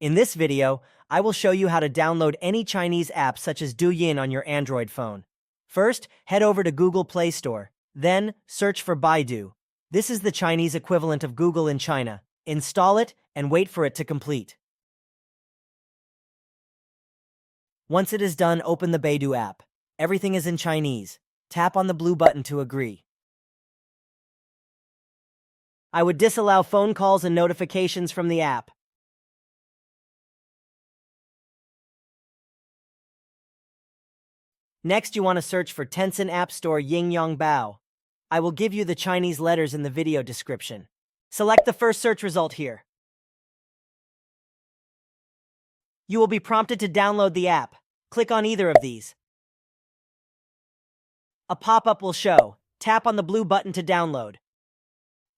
In this video, I will show you how to download any Chinese app such as Douyin on your Android phone. First, head over to Google Play Store. Then, search for Baidu. This is the Chinese equivalent of Google in China. Install it and wait for it to complete. Once it is done, open the Baidu app. Everything is in Chinese. Tap on the blue button to agree. I would disallow phone calls and notifications from the app. Next, you want to search for Tencent App Store Ying Bao. I will give you the Chinese letters in the video description. Select the first search result here. You will be prompted to download the app. Click on either of these. A pop-up will show. Tap on the blue button to download.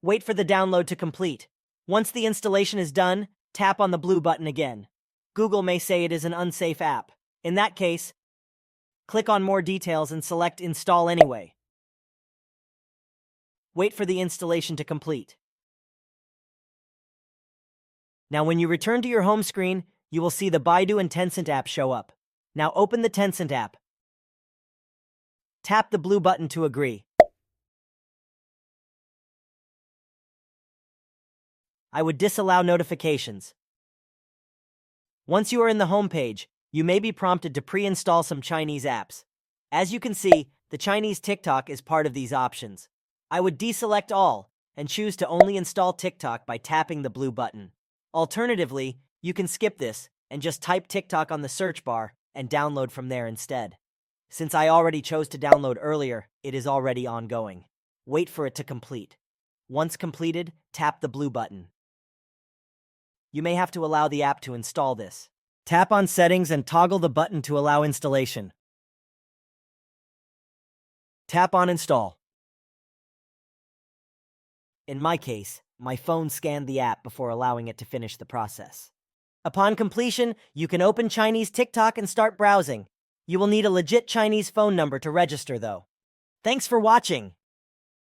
Wait for the download to complete. Once the installation is done, tap on the blue button again. Google may say it is an unsafe app. In that case, click on More Details and select Install Anyway. Wait for the installation to complete. Now, when you return to your home screen, you will see the Baidu and Tencent app show up. Now open the Tencent app. Tap the blue button to agree. I would disallow notifications. Once you are in the home page, you may be prompted to pre-install some Chinese apps. As you can see, the Chinese TikTok is part of these options. I would deselect all and choose to only install TikTok by tapping the blue button. Alternatively, you can skip this and just type TikTok on the search bar and download from there instead. Since I already chose to download earlier, it is already ongoing. Wait for it to complete. Once completed, tap the blue button. You may have to allow the app to install this. Tap on Settings and toggle the button to allow installation. Tap on Install. In my case, my phone scanned the app before allowing it to finish the process. Upon completion, you can open Chinese TikTok and start browsing. You will need a legit Chinese phone number to register, though. Thanks for watching.